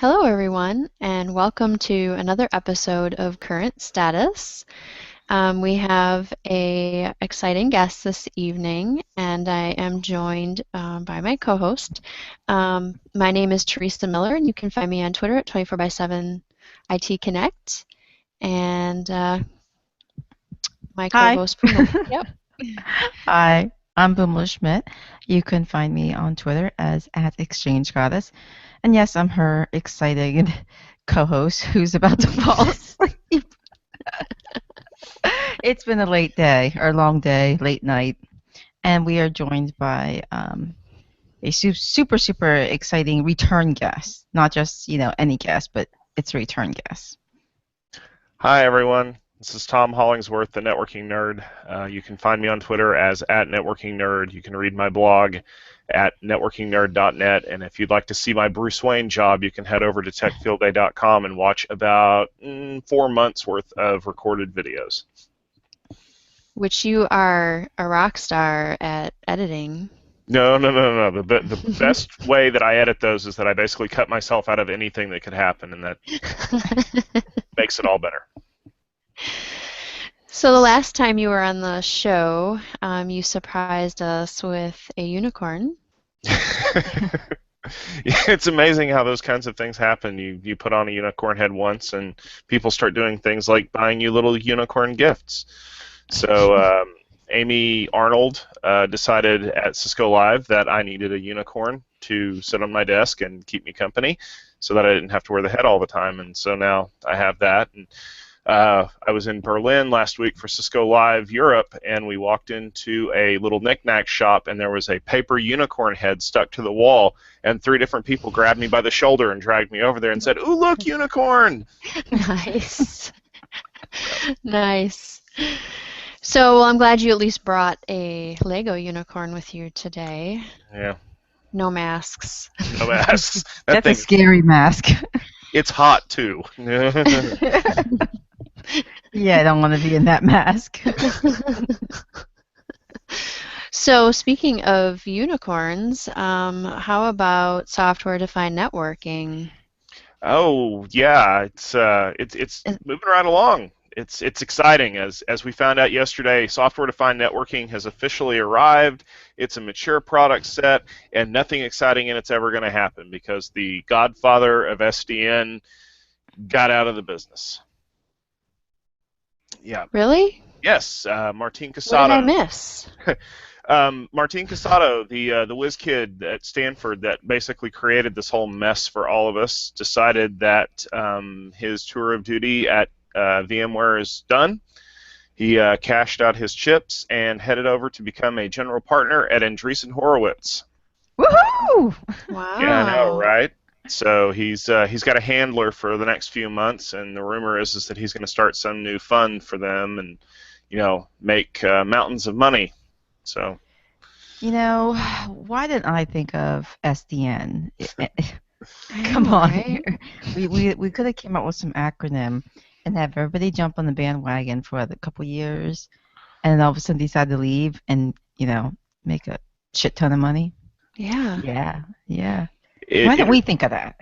Hello, everyone, and welcome to another episode of Current Status. We have a exciting guest this evening, and I am joined by my co-host. My name is Theresa Miller, and you can find me on Twitter at 24 by 7 IT Connect, and my Hi. co-host Phoummala. Yep. Hi, I'm Phoummala Schmitt. You can find me on Twitter as @ExchangeGoddess. And yes, I'm her exciting co-host who's about to fall asleep. It's been a late day, or long day, late night, and we are joined by a super exciting return guest. Not just, any guest, but it's a return guest. Hi, everyone. This is Tom Hollingsworth, the networking nerd. You can find me on Twitter as @networkingnerd. You can read my blog at networkingnerd.net. And if you'd like to see my Bruce Wayne job, you can head over to techfieldday.com and watch about 4 months worth of recorded videos. Which you are a rock star at editing. No. The best way that I edit those is that I basically cut myself out of anything that could happen, and that makes it all better. So the last time you were on the show, you surprised us with a unicorn. It's amazing how those kinds of things happen. You put on a unicorn head once, and people start doing things like buying you little unicorn gifts. So Amy Arnold decided at Cisco Live that I needed a unicorn to sit on my desk and keep me company, so that I didn't have to wear the head all the time. And so now I have that. And I was in Berlin last week for Cisco Live Europe, and we walked into a little knick-knack shop, and there was a paper unicorn head stuck to the wall, and 3 different people grabbed me by the shoulder and dragged me over there and said, "Ooh, look, unicorn!" Nice. Nice. So, well, I'm glad you at least brought a Lego unicorn with you today. Yeah. No masks. No masks. That's a scary mask. It's hot, too. Yeah, I don't want to be in that mask. So, speaking of unicorns, how about software-defined networking? Oh, yeah, it's moving right along. It's exciting. As we found out yesterday, software-defined networking has officially arrived. It's a mature product set, and nothing exciting in it's ever going to happen because the godfather of SDN got out of the business. Yeah. Really? Yes, Martin Casado. What did I miss? Martin Casado, the whiz kid at Stanford that basically created this whole mess for all of us, decided that his tour of duty at VMware is done. He cashed out his chips and headed over to become a general partner at Andreessen Horowitz. Woohoo! Wow. Yeah, I know, right? So he's got a handler for the next few months, and the rumor is that he's going to start some new fund for them, and make mountains of money. So. Why didn't I think of SDN? Come know, on, right? we could have came up with some acronym and have everybody jump on the bandwagon for a couple years, and then all of a sudden decide to leave and make a shit ton of money. Yeah. Yeah. Why didn't we think of that?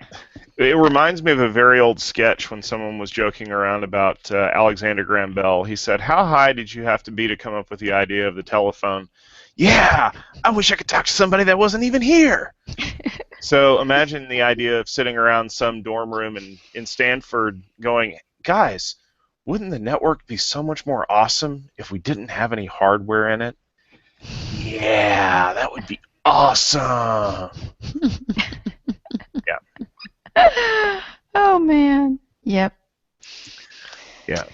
It reminds me of a very old sketch when someone was joking around about Alexander Graham Bell. He said, "How high did you have to be to come up with the idea of the telephone?" "Yeah, I wish I could talk to somebody that wasn't even here." So imagine the idea of sitting around some dorm room in Stanford going, "Guys, wouldn't the network be so much more awesome if we didn't have any hardware in it?" "Yeah, that would be awesome." Oh man. Yep. Yeah.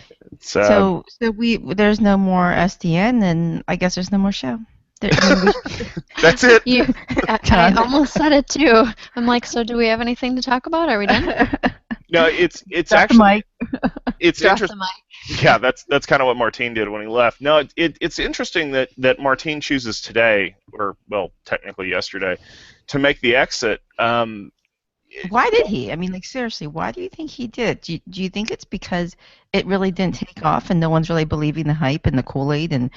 So there's no more SDN, and I guess there's no more show. That's it. I almost said it too. I'm like, so do we have anything to talk about? Are we done? No, it's Drop actually the mic. It's Drop interesting. the mic. Yeah, that's kind of what Martine did when he left. No, it's interesting that Martine chooses today, or well, technically yesterday, to make the exit. Why did he? I mean, like, seriously, why do you think he did? Do you think it's because it really didn't take off and no one's really believing the hype and the Kool-Aid and,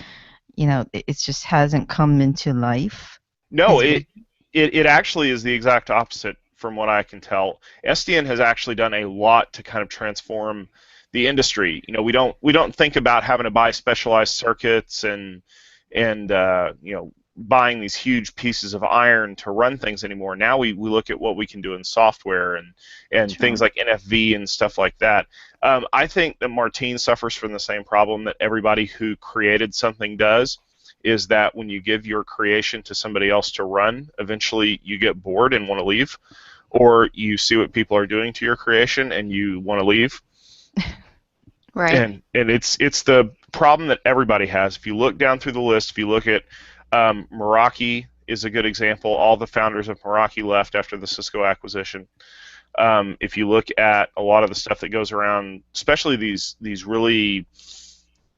it just hasn't come into life? No, it actually is the exact opposite from what I can tell. SDN has actually done a lot to kind of transform the industry. You know, we don't think about having to buy specialized circuits and buying these huge pieces of iron to run things anymore. Now we look at what we can do in software and True. things like NFV and stuff like that. I think that Martine suffers from the same problem that everybody who created something does, is that when you give your creation to somebody else to run, eventually you get bored and want to leave, or you see what people are doing to your creation and you want to leave. Right. And it's the problem that everybody has. If you look down through the list, if you look at Meraki is a good example. All the founders of Meraki left after the Cisco acquisition. If you look at a lot of the stuff that goes around, especially these really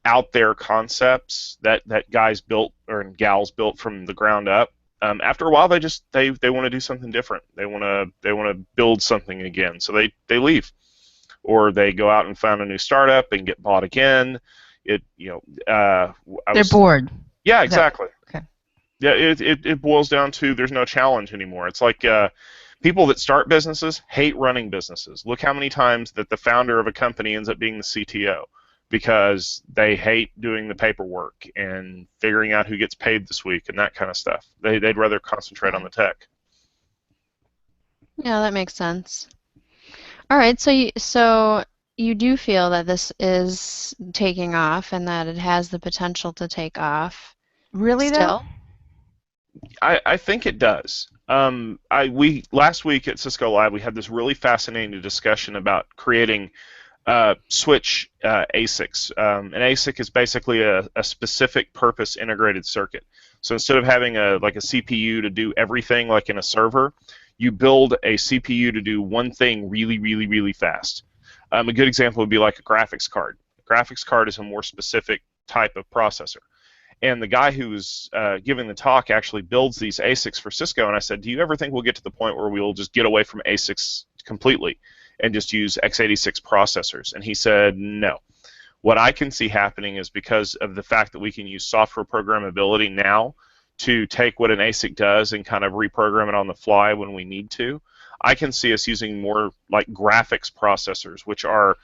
out there concepts that guys built or gals built from the ground up, after a while they want to do something different. They want to build something again, so they leave, or they go out and found a new startup and get bought again. They're bored. Yeah, exactly. Okay. Yeah, it boils down to there's no challenge anymore. It's like people that start businesses hate running businesses. Look how many times that the founder of a company ends up being the CTO, because they hate doing the paperwork and figuring out who gets paid this week and that kind of stuff. They'd rather concentrate on the tech. Yeah, that makes sense. All right, so you do feel that this is taking off and that it has the potential to take off Really though? still? I think it does. We last week at Cisco Live we had this really fascinating discussion about creating switch ASICs. An ASIC is basically a specific purpose integrated circuit. So instead of having a CPU to do everything like in a server, you build a CPU to do one thing really, really, really fast. A good example would be like a graphics card. A graphics card is a more specific type of processor. And the guy who's giving the talk actually builds these ASICs for Cisco, and I said, do you ever think we'll get to the point where we'll just get away from ASICs completely and just use x86 processors? And he said, no. What I can see happening is because of the fact that we can use software programmability now to take what an ASIC does and kind of reprogram it on the fly when we need to, I can see us using more like graphics processors, which are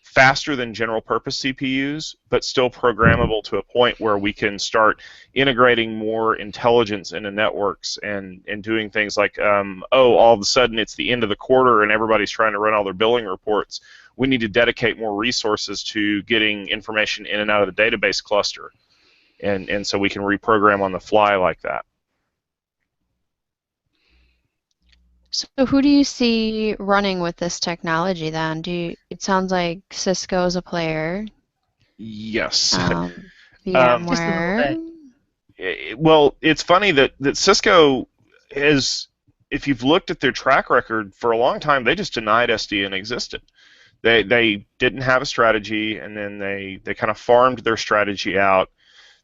faster than general purpose CPUs, but still programmable to a point where we can start integrating more intelligence into networks and doing things like, all of a sudden it's the end of the quarter and everybody's trying to run all their billing reports. We need to dedicate more resources to getting information in and out of the database cluster. And so we can reprogram on the fly like that. So who do you see running with this technology then? It sounds like Cisco's a player. Yes. VMware. Well, it's funny that Cisco is, if you've looked at their track record for a long time, they just denied SDN existed. They didn't have a strategy, and then they kind of farmed their strategy out.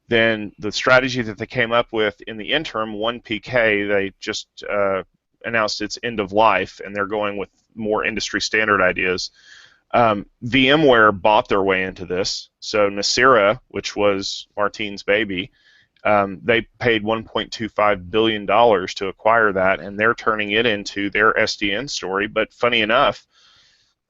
Then the strategy that they came up with in the interim, 1PK, they just announced its end of life, and they're going with more industry standard ideas. VMware bought their way into this. So Nicira, which was Martine's baby, they paid $1.25 billion to acquire that, and they're turning it into their SDN story. But funny enough,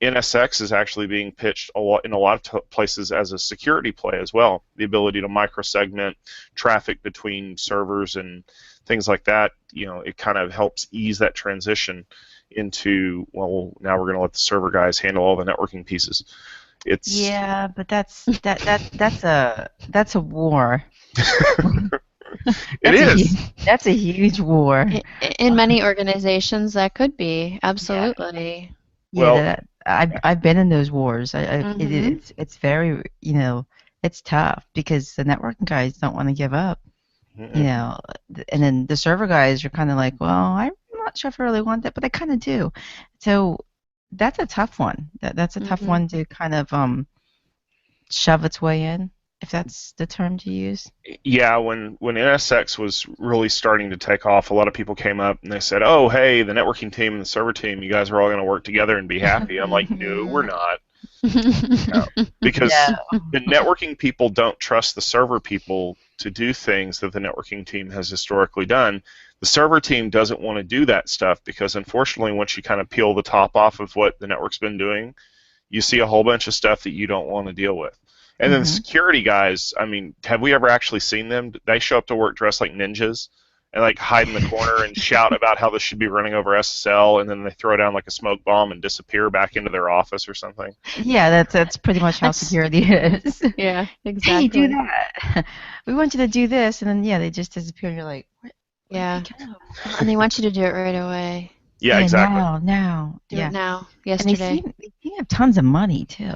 NSX is actually being pitched in a lot of places as a security play as well. The ability to microsegment traffic between servers and things like that, it kind of helps ease that transition into, well, now we're going to let the server guys handle all the networking pieces. Yeah, but that's a war. It is. That's a huge war. In many organizations, that could be absolutely. Yeah, I've been in those wars. It's very, it's tough because the networking guys don't want to give up. And then the server guys are kind of like, well, I'm not sure if I really want that, but I kind of do. So that's a tough one. That's a tough one to kind of shove its way in, if that's the term to use. Yeah, when NSX was really starting to take off, a lot of people came up and they said, oh, hey, the networking team and the server team, you guys are all going to work together and be happy. I'm like, no, we're not. Because the networking people don't trust the server people to do things that the networking team has historically done. The server team doesn't want to do that stuff because, unfortunately, once you kind of peel the top off of what the network's been doing, you see a whole bunch of stuff that you don't want to deal with. And then the security guys, I mean, have we ever actually seen them? They show up to work dressed like ninjas and like hide in the corner and shout about how this should be running over SSL, and then they throw down like a smoke bomb and disappear back into their office or something. Yeah, that's pretty much how security is. Yeah, exactly. Hey, do that. We want you to do this, and then they just disappear, and you're like, what? Yeah. And they want you to do it right away. Yeah, exactly. Now. Do it now. And Yesterday. they seem to have tons of money too.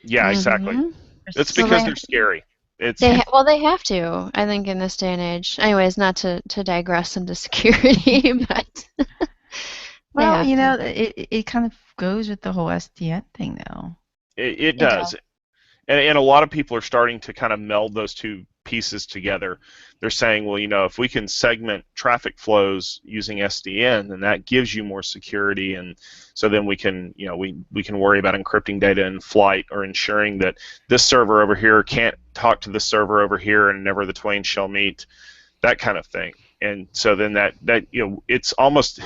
Yeah, exactly. It's because they're scary. Well, they have to, I think, in this day and age. Anyways, not to digress into security, but well, it kind of goes with the whole SDN thing, though. It does. And a lot of people are starting to kind of meld those two pieces together. They're saying, well, if we can segment traffic flows using SDN, then that gives you more security, and so then we can, we can worry about encrypting data in flight or ensuring that this server over here can't talk to this server over here and never the twain shall meet, that kind of thing. And so then that it's almost,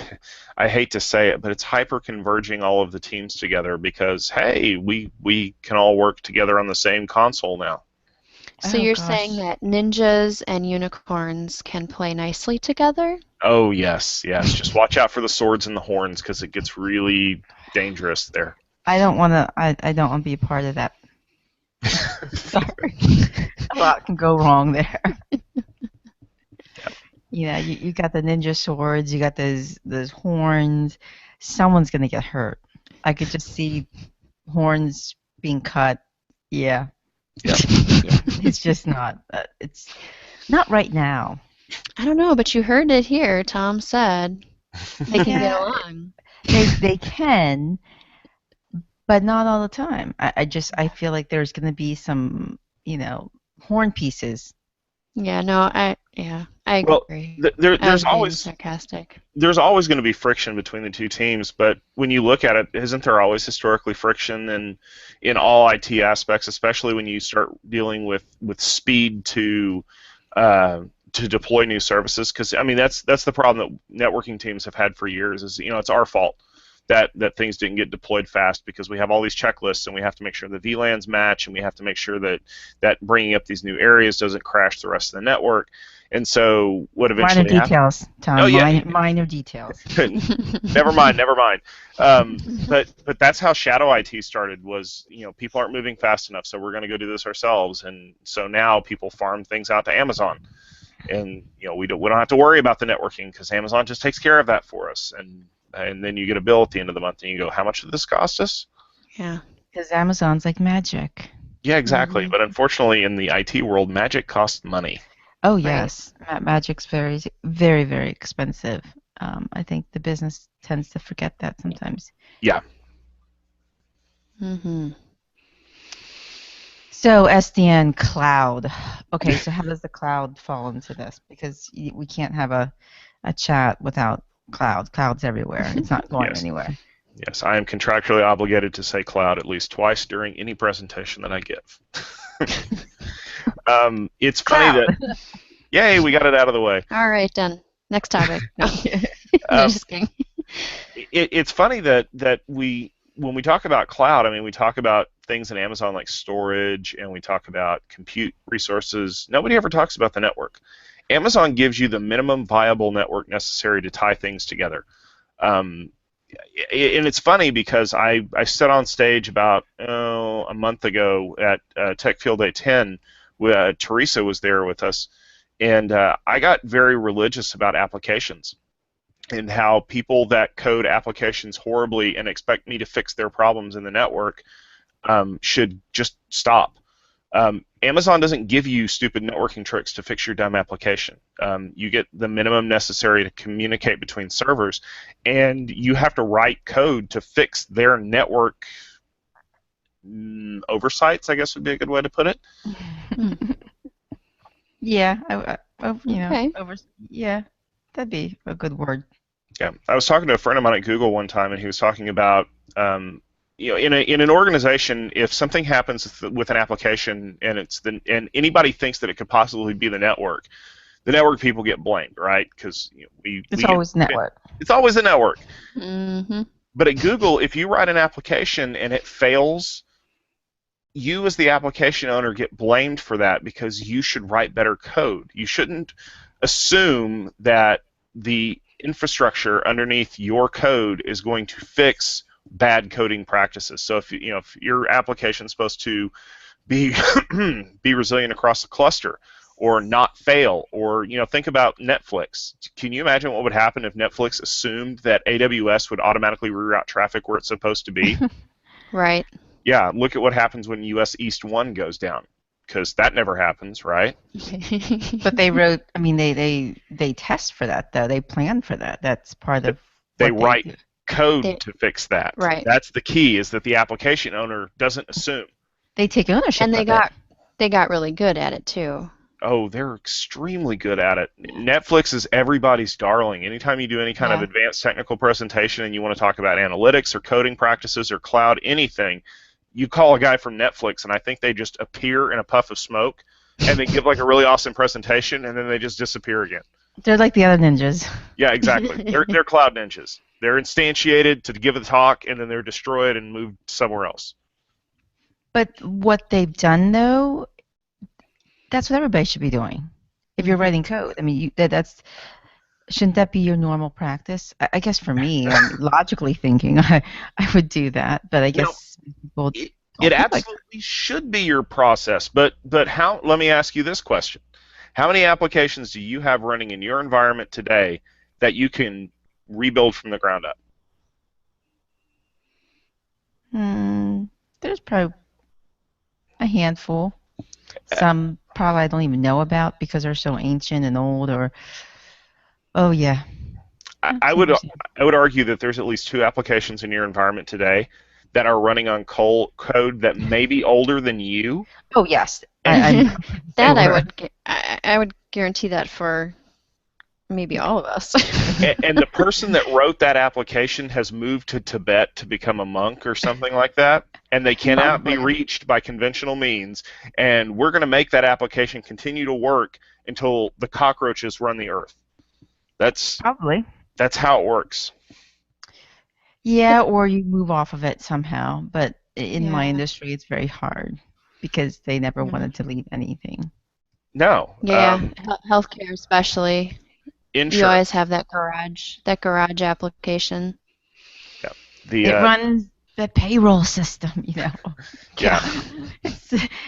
I hate to say it, but it's hyper converging all of the teams together because, hey, we can all work together on the same console now. So you're saying that ninjas and unicorns can play nicely together? Oh, yes. Just watch out for the swords and the horns because it gets really dangerous there. I don't want to be a part of that. Sorry. A lot can go wrong there. You got the ninja swords, you got those horns. Someone's going to get hurt. I could just see horns being cut. Yeah. It's just not. It's not right now. I don't know, but you heard it here. Tom said they can get along. They can, but not all the time. I feel like there's going to be some horn pieces. Yeah. No. I agree. There's always sarcastic. There's always going to be friction between the two teams, but when you look at it, isn't there always historically friction in all IT aspects, especially when you start dealing with speed to deploy new services? Because I mean that's the problem that networking teams have had for years. Is it's our fault that things didn't get deployed fast because we have all these checklists and we have to make sure the VLANs match and we have to make sure that bringing up these new areas doesn't crash the rest of the network. And so what eventually minor details, Tom. Oh, yeah. Minor details. Never mind. But that's how Shadow IT started. Was people aren't moving fast enough, so we're going to go do this ourselves. And so now people farm things out to Amazon, and we don't have to worry about the networking because Amazon just takes care of that for us. And then you get a bill at the end of the month, and you go, how much did this cost us? Yeah. Because Amazon's like magic. Yeah, exactly. But unfortunately, in the IT world, magic costs money. Oh, yes. Right. Magic's very, very, very expensive. I think the business tends to forget that sometimes. Yeah. Mm-hmm. So SDN cloud. Okay, so how does the cloud fall into this? Because we can't have a chat without cloud. Cloud's everywhere. It's not going anywhere. Yes, I am contractually obligated to say cloud at least twice during any presentation that I give. It's funny that, yay, we got it out of the way. All right, done. Next topic. No. Just kidding. It's funny that when we talk about cloud, I mean, we talk about things in Amazon like storage, and we talk about compute resources. Nobody ever talks about the network. Amazon gives you the minimum viable network necessary to tie things together. And it's funny because I stood on stage about a month ago at Tech Field Day 10. Theresa was there with us, and I got very religious about applications and how people that code applications horribly and expect me to fix their problems in the network should just stop. Amazon doesn't give you stupid networking tricks to fix your dumb application. You get the minimum necessary to communicate between servers, and you have to write code to fix their network oversights, I guess would be a good way to put it. Yeah, Okay. yeah, that'd be a good word. Yeah, I was talking to a friend of mine at Google one time, and he was talking about in an organization, if something happens with an application and and anybody thinks that it could possibly be the network, the network people get blamed, right? Because It's always network. It's always the network. Mm-hmm. But at Google, if you write an application and it fails, you as the application owner get blamed for that because you should write better code. You shouldn't assume that the infrastructure underneath your code is going to fix bad coding practices. So if if your application is supposed to be be resilient across the cluster or not fail, or think about Netflix. Can you imagine what would happen if Netflix assumed that AWS would automatically reroute traffic where it's supposed to be? Right. Yeah, look at what happens when US East 1 goes down, because that never happens, right? But they test for that, though. They plan for that. That's part of They what write do. code to fix that. Right. That's the key, is that the application owner doesn't assume. They take ownership And of they got really good at it too. Oh, they're extremely good at it. Netflix is everybody's darling. Anytime you do any kind of advanced technical presentation and you want to talk about analytics or coding practices or cloud, anything, you call a guy from Netflix, and I think they just appear in a puff of smoke, and they give like a really awesome presentation, and then they just disappear again. They're like the other ninjas. Yeah, exactly. They're cloud ninjas. They're instantiated to give a talk, and then they're destroyed and moved somewhere else. But what they've done, though, that's what everybody should be doing. If you're writing code, I mean, shouldn't that be your normal practice? I guess for me, logically thinking, I would do that. But I guess people. It absolutely should be your process. But how? Let me ask you this question: how many applications do you have running in your environment today that you can rebuild from the ground up? There's probably a handful. Some probably I don't even know about because they're so ancient and old. Oh yeah. I would argue that there's at least 2 applications in your environment today that are running on code that may be older than you. Oh yes. I would guarantee that for maybe all of us. And the person that wrote that application has moved to Tibet to become a monk or something like that, and they cannot be reached by conventional means, and we're going to make that application continue to work until the cockroaches run the earth. That's how it works. Yeah, or you move off of it somehow, but in my industry it's very hard because they never wanted to leave anything. No. Yeah, healthcare especially. Insurance. You always have that garage application. Yeah. It runs the payroll system, Yeah.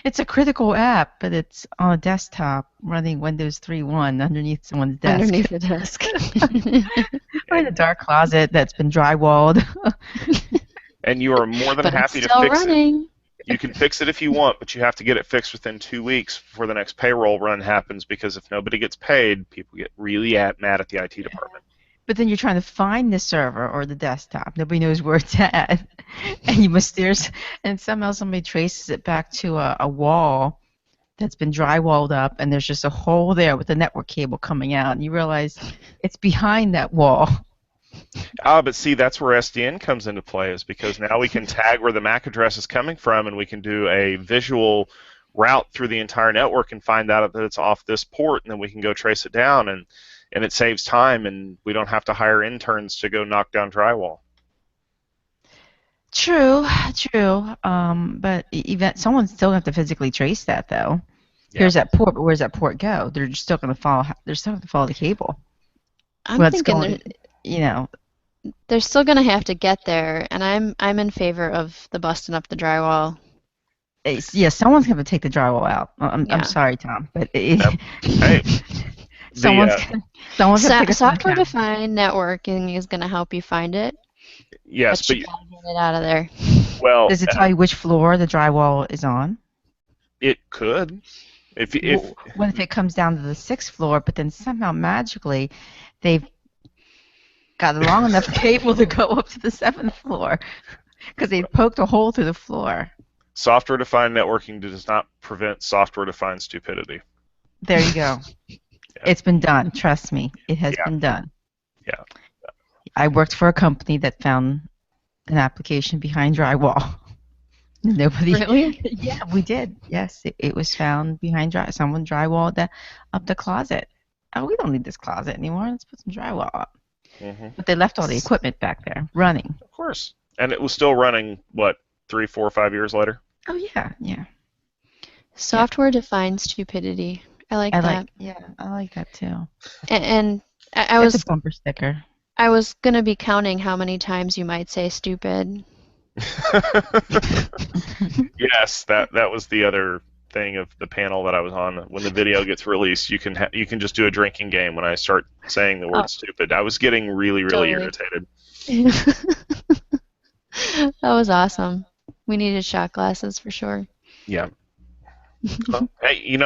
It's a critical app, but it's on a desktop running Windows 3.1 underneath someone's desk. Underneath the desk. Or in a dark closet that's been drywalled. And you are more than happy to fix it. You can fix it if you want, but you have to get it fixed within 2 weeks before the next payroll run happens, because if nobody gets paid, people get really mad at the IT department. But then you're trying to find the server or the desktop. Nobody knows where it's at. And and somehow somebody traces it back to a wall that's been drywalled up, and there's just a hole there with the network cable coming out, and you realize it's behind that wall. But see, that's where SDN comes into play, is because now we can tag where the MAC address is coming from, and we can do a visual route through the entire network and find out that it's off this port, and then we can go trace it down, and it saves time, and we don't have to hire interns to go knock down drywall. True. But someone's still have to physically trace that, though. Yeah. Here's that port, but where's that port go? They're still going to follow. They're still going to follow the cable. I'm thinking, they're still going to have to get there, and I'm in favor of the busting up the drywall. Yeah, someone's going to take the drywall out. I'm sorry, Tom, but hey. Software-defined networking is going to help you find it. Yes, but you gotta get it out of there. Well, does it tell you which floor the drywall is on? It could. What if it comes down to the 6th floor, but then somehow magically they've got a long enough cable to go up to the 7th floor because they poked a hole through the floor? Software-defined networking does not prevent software-defined stupidity. There you go. Yeah. It's been done. Trust me, it has been done. Yeah. I worked for a company that found an application behind drywall. Nobody. Really? Yeah, we did. Yes, it was found behind someone drywalled up the closet. oh, we don't need this closet anymore. Let's put some drywall up. Hmm. But they left all the equipment back there running. Of course. And it was still running, what, 3, 4, 5 years later? Oh, yeah, yeah. Software-defined stupidity. I like that. I like that too. And I It's was a bumper sticker. I was gonna be counting how many times you might say stupid. Yes, that was the other thing of the panel that I was on. When the video gets released, you can just do a drinking game when I start saying the word Oh. stupid. I was getting really Totally. irritated. That was awesome. We needed shot glasses for sure. Yeah. Well, hey,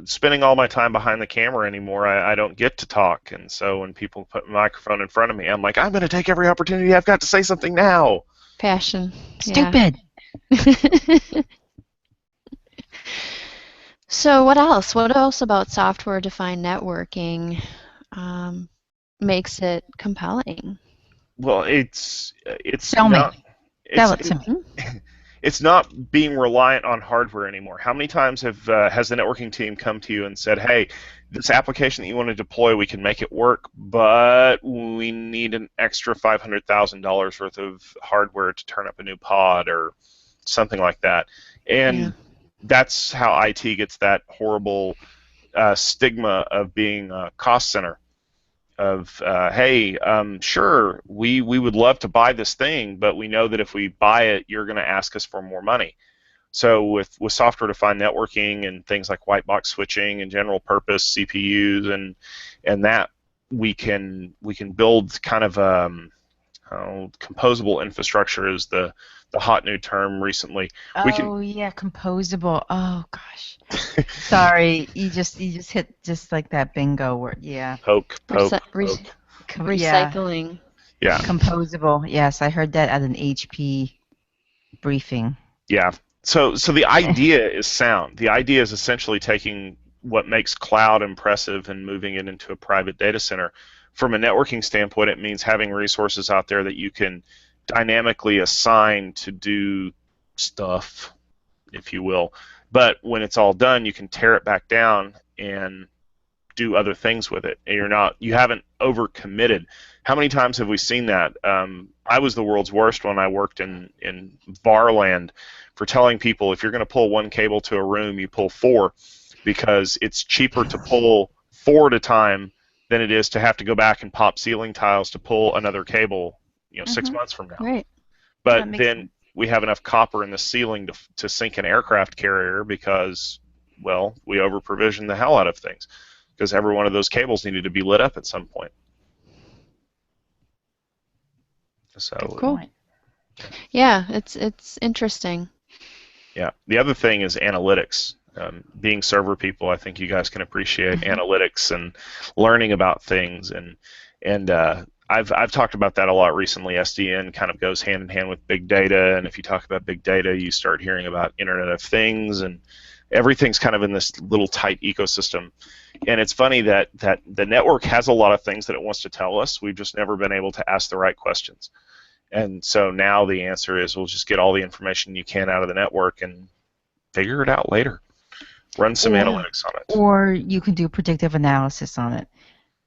spending all my time behind the camera anymore, I don't get to talk, and so when people put a microphone in front of me, I'm like, I'm going to take every opportunity I've got to say something now. Passion. Stupid. Yeah. So what else? What else about software-defined networking makes it compelling? Well, it's Tell me. not Tell it's it to me. it's not being reliant on hardware anymore. How many times has the networking team come to you and said, "Hey, this application that you want to deploy, we can make it work, but we need an extra $500,000 worth of hardware to turn up a new pod or something like that." And Yeah. that's how IT gets that horrible stigma of being a cost center. Of hey, sure, we would love to buy this thing, but we know that if we buy it, you're going to ask us for more money. So with software-defined networking and things like white box switching and general purpose CPUs and that we can build kind of composable infrastructure is the hot new term recently. We can Yeah, composable. Oh gosh. Sorry, you just hit just like that bingo word. Yeah. poke. Yeah. Recycling. Yeah. Composable. Yes, I heard that at an HP briefing. Yeah. So the idea is sound. The idea is essentially taking what makes cloud impressive and moving it into a private data center. From a networking standpoint, it means having resources out there that you can dynamically assign to do stuff, if you will. But when it's all done, you can tear it back down and do other things with it. And you haven't overcommitted. How many times have we seen that? I was the world's worst when I worked in VAR land for telling people if you're going to pull one cable to a room, you pull 4 because it's cheaper to pull 4 at a time than it is to have to go back and pop ceiling tiles to pull another cable, 6 months from now. Right. But then we have enough copper in the ceiling to sink an aircraft carrier because, well, we over-provision the hell out of things because every one of those cables needed to be lit up at some point. So Cool. Yeah, it's interesting. Yeah. The other thing is analytics. Being server people, I think you guys can appreciate analytics and learning about things. And I've talked about that a lot recently. SDN kind of goes hand in hand with big data. And if you talk about big data, you start hearing about Internet of Things. And everything's kind of in this little tight ecosystem. And it's funny that the network has a lot of things that it wants to tell us. We've just never been able to ask the right questions. And so now the answer is we'll just get all the information you can out of the network and figure it out later. Run some analytics on it. Or you can do predictive analysis on it.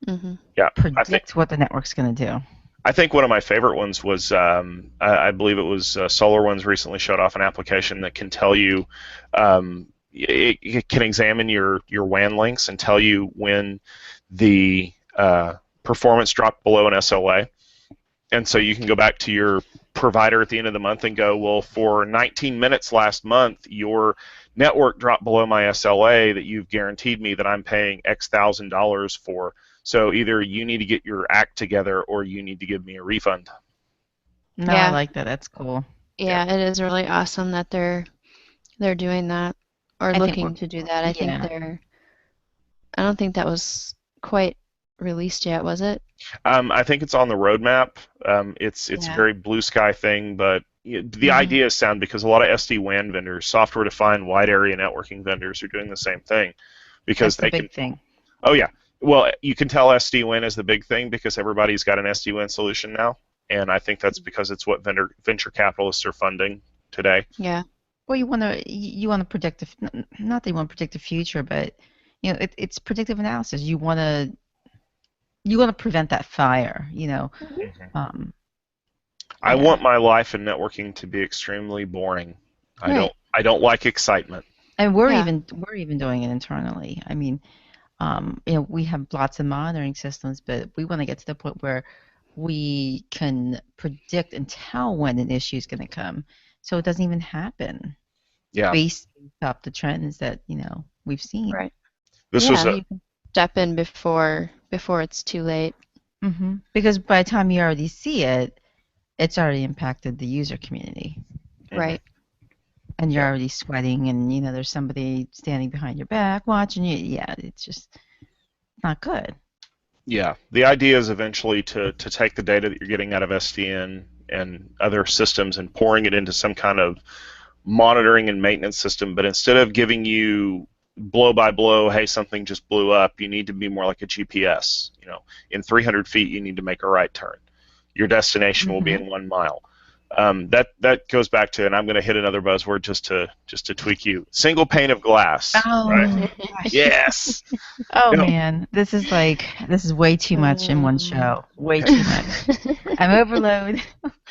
Mm-hmm. Yeah. Predict what the network's going to do. I think one of my favorite ones was, I believe it was SolarWinds recently showed off an application that can tell you, it can examine your WAN links and tell you when the performance dropped below an SLA. And so you can go back to your provider at the end of the month and go, well, for 19 minutes last month, your network dropped below my SLA that you've guaranteed me that I'm paying X $1,000 for. So either you need to get your act together or you need to give me a refund. No, Yeah. I like that. That's cool. Yeah, it is really awesome that they're doing that or I think looking to do that. I think I don't think that was quite released yet, was it? I think it's on the roadmap. It's a very blue sky thing, but the idea is sound because a lot of SD-WAN vendors, software-defined wide area networking vendors, are doing the same thing because That's the big thing. Oh yeah, well you can tell SD-WAN is the big thing because everybody's got an SD-WAN solution now, and I think that's because it's what venture capitalists are funding today. Yeah. Well, you want to predict not that you want to predict the future, but it's predictive analysis. You want to prevent that fire. Mhm. Um, I yeah. want my life in networking to be extremely boring. I Right. don't I don't like excitement. And we're Yeah. even doing it internally. I mean, we have lots of monitoring systems, but we want to get to the point where we can predict and tell when an issue is going to come, so it doesn't even happen Yeah. based off the trends that we've seen. Right. This was Yeah, a you can step in before it's too late. Because by the time you already see it, it's already impacted the user community, mhm. Right. and you're Yeah. already sweating, and there's somebody standing behind your back watching you. Yeah, it's just not good. Yeah. The idea is eventually to take the data that you're getting out of SDN and other systems and pouring it into some kind of monitoring and maintenance system, but instead of giving you blow by blow, hey, something just blew up, you need to be more like a GPS. In 300 feet, you need to make a right turn. Your destination will be Hmm. in 1 mile. That goes back to, and I'm going to hit another buzzword just to tweak you. Single pane of glass, right? Oh gosh. Yes. Oh No. man, this is way too much in one Um, show. Way too much. I'm overload.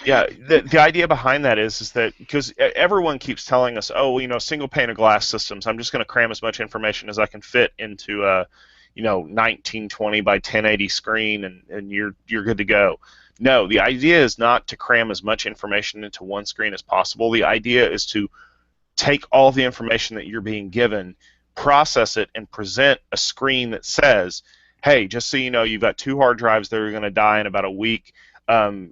Yeah, the idea behind that is that because everyone keeps telling us, oh, single pane of glass systems. I'm just going to cram as much information as I can fit into a, 1920 by 1080 screen, and you're good to go. No, the idea is not to cram as much information into one screen as possible. The idea is to take all the information that you're being given, process it, and present a screen that says, hey, just so you know, you've got 2 hard drives that are going to die in about a week.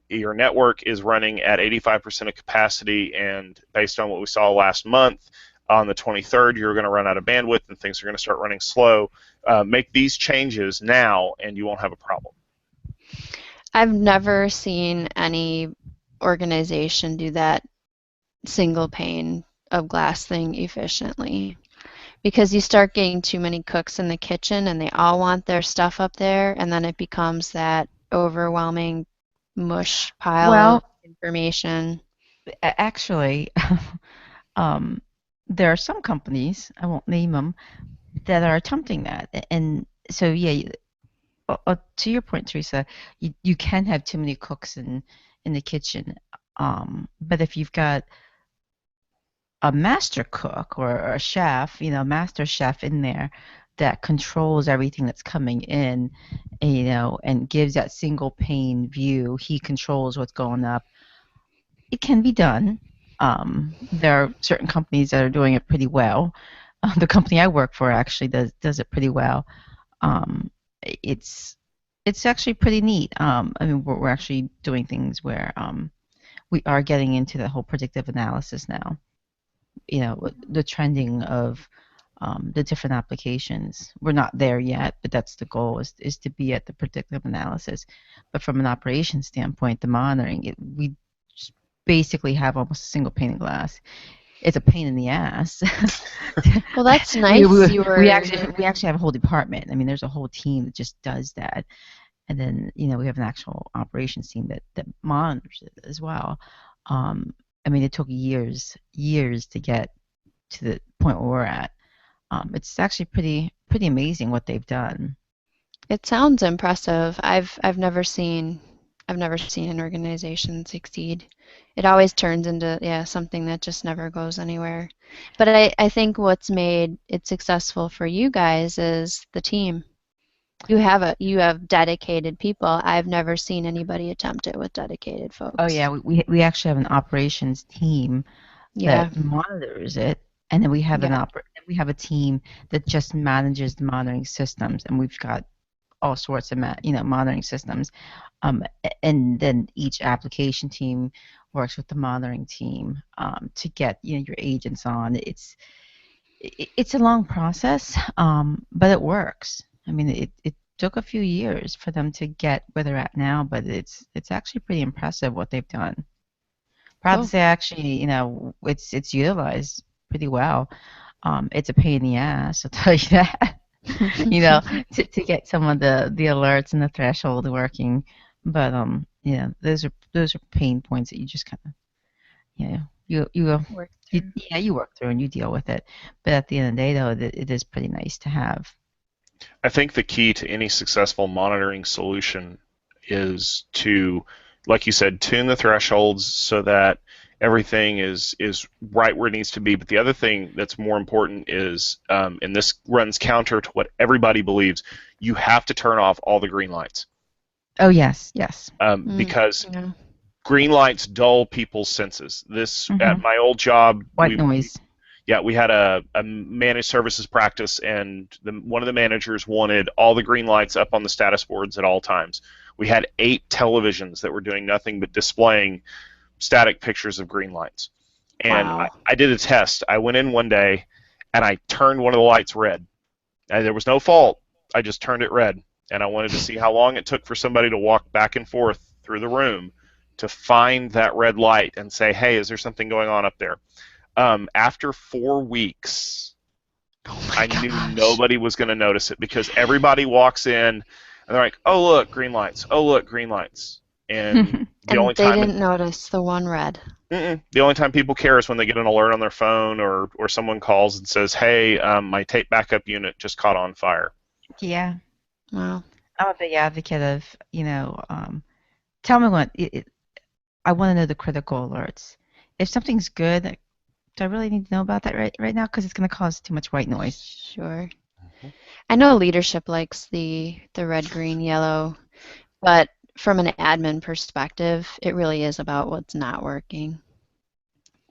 Your network is running at 85% of capacity, and based on what we saw last month, on the 23rd, you're going to run out of bandwidth and things are going to start running slow. Make these changes now, and you won't have a problem. I've never seen any organization do that single pane of glass thing efficiently because you start getting too many cooks in the kitchen and they all want their stuff up there, and then it becomes that overwhelming mush pile of Well, information. actually, um, there are some companies, I won't name them, that are attempting that. And so, yeah, to your point, Teresa, you can have too many cooks in the kitchen. But if you've got a master cook or a chef, master chef in there that controls everything that's coming in, and gives that single pane view, he controls what's going up. It can be done. There are certain companies that are doing it pretty well. The company I work for actually does it pretty well. Um, it's it's actually pretty neat. I mean, we're actually doing things where we are getting into the whole predictive analysis now. The trending of the different applications. We're not there yet, but that's the goal is to be at the predictive analysis. But from an operations standpoint, the monitoring, we just basically have almost a single pane of glass. It's a pain in the ass. Well, that's we, nice. we, You we were, actually have a whole department. I mean, there's a whole team that just does that. And then, we have an actual operations team that monitors it as well. I mean, it took years to get to the point where we're at. It's actually pretty amazing what they've done. it sounds impressive. I've never seen an organization succeed. It always turns into, yeah, something that just never goes anywhere. But I think what's made it successful for you guys is the team. You have dedicated people. I've never seen anybody attempt it with dedicated Oh folks. yeah, we actually have an operations team Yeah, that monitors it, and then yeah. we have a team that just manages the monitoring systems, and we've got all sorts of monitoring systems. And then each application team works with the monitoring team to get your agents on. It's a long process, but it works. I mean, it took a few years for them to get where they're at now, but it's actually pretty impressive what they've done. Proud to Cool. say, actually, it's utilized pretty well. It's a pain in the ass, I'll tell you that. you know, to get some of the alerts and the threshold working, but those are pain points that you just kind of Work you through. yeah you work through and you deal with it. But at the end of the day, though, it is pretty nice to have. I think the key to any successful monitoring solution is to, like you said, tune the thresholds so that everything is right where it needs to be. But the other thing that's more important is, and this runs counter to what everybody believes, you have to turn off all the green lights. Oh, yes, yes. Because Yeah. green lights dull people's senses. This at my old job, White noise. we had a managed services practice, and one of the managers wanted all the green lights up on the status boards at all times. We had 8 televisions that were doing nothing but displaying static pictures of green lights. And Wow. I did a test. I went in one day, and I turned one of the lights red. And there was no fault. I just turned it red. And I wanted to see how long it took for somebody to walk back and forth through the room to find that red light and say, hey, is there something going on up there? After 4 weeks, I knew nobody was going to notice it because everybody walks in and they're like, oh, look, green lights. Oh, look, green lights. And the And only they time didn't notice the one red. the only time people care is when they get an alert on their phone or someone calls and says, hey, my tape backup unit just caught on fire. Yeah. Wow. I'm a big advocate of, tell me what, I want to know the critical alerts. If something's good, do I really need to know about that right now? Because it's going to cause too much white noise. Sure. I know leadership likes the red, green, yellow, but from an admin perspective, it really is about what's not working.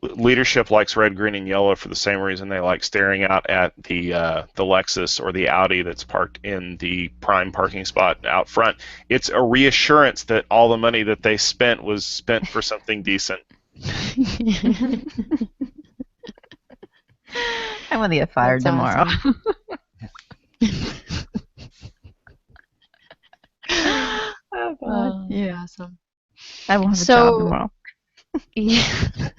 Leadership likes red, green, and yellow for the same reason they like staring out at the Lexus or the Audi that's parked in the prime parking spot out front. It's a reassurance that all the money that they spent was spent for something decent. I want to get fired That's tomorrow. awesome. Oh, God. Yeah. Awesome. I won't have a job tomorrow. Yeah.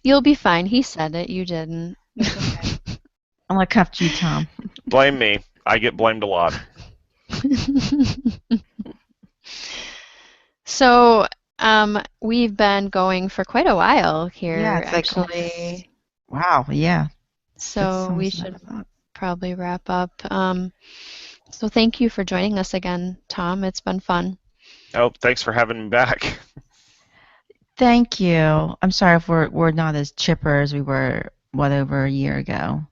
You'll be fine. He said it. You didn't. I'm going to cuff you, Tom. Blame me. I get blamed a lot. So, we've been going for quite a while here, Yeah, it's actually. Wow, yeah. So we should probably wrap up. So thank you for joining us again, Tom. It's been fun. Oh, thanks for having me back. Thank you. I'm sorry if we're not as chipper as we were, over a year ago.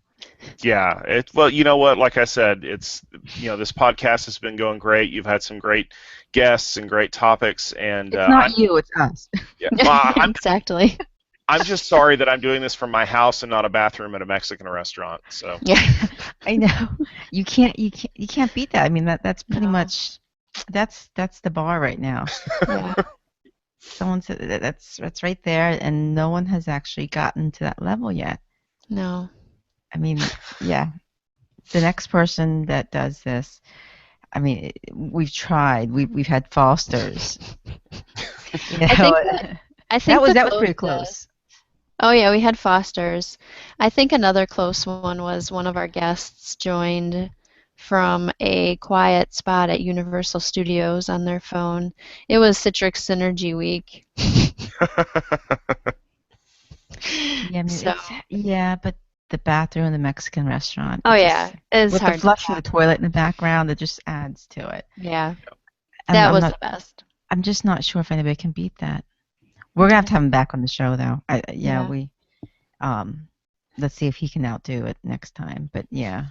Yeah, well, you know what? Like I said, this podcast has been going great. You've had some great guests and great topics, and it's not you, it's us. Yeah, well, Exactly. I'm just sorry that I'm doing this from my house and not a bathroom at a Mexican restaurant. So yeah, I know you can't beat that. I mean that's pretty much that's the bar right now. Yeah. Someone said that's right there, and no one has actually gotten to that level yet. No. I mean, yeah, the next person that does this. I mean, we've tried. We've had Fosters. I think that was pretty close. Oh yeah, we had Fosters. I think another close one was one of our guests joined from a quiet spot at Universal Studios on their phone. It was Citrix Synergy Week. Yeah, but the bathroom in the Mexican restaurant. Oh yeah, it's with hard the flushing the toilet in the background, it just adds to it. Yeah, that was the best. I'm just not sure if anybody can beat that. We're gonna have to have him back on the show, though. We, let's see if he can outdo it next time. But yeah,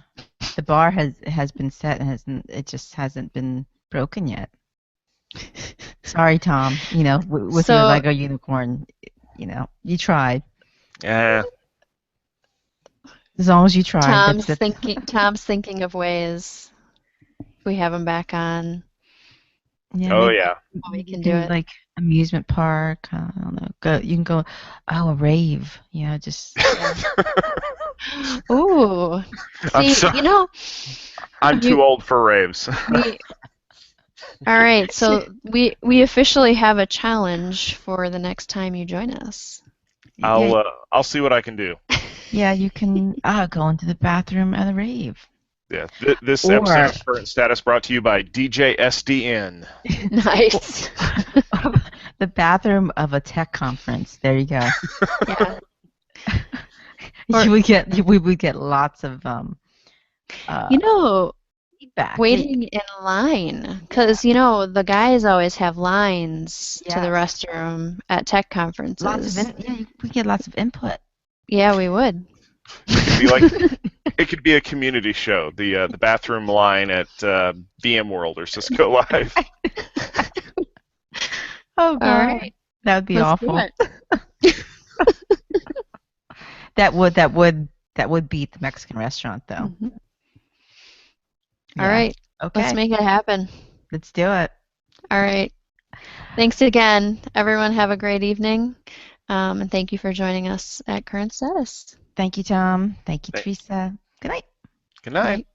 the bar has been set and it just hasn't been broken yet. Sorry, Tom. With your Lego unicorn, you tried. Yeah. As long as you tried. Tom's thinking of ways. If we have him back on. Yeah. We can do it. Like amusement park. I don't know. You can go. A rave. Just. Ooh. See, I'm too old for raves. All right, so we officially have a challenge for the next time you join us. I'll see what I can do. Yeah, you can go into the bathroom at a rave. Yeah, this episode of Current Status brought to you by DJ SDN. Nice. The bathroom of a tech conference. There you go. Yeah. We would get lots of You know, feedback. waiting in line, because you know the guys always have lines to the Yes. restroom at tech conferences. We get lots of input. Yeah, we would. It could be like it could be a community show. The bathroom line at VMworld or Cisco Live. Oh God, All right, that would be let's do awful. it. That would beat the Mexican restaurant though. Mhm. All Yeah. right, let's Okay. make it happen. Let's do it. All right. Thanks again, everyone. Have a great evening, and thank you for joining us at Current Status. Thank you, Tom. Thank you, Thank- Theresa. Good night. Good night. Night.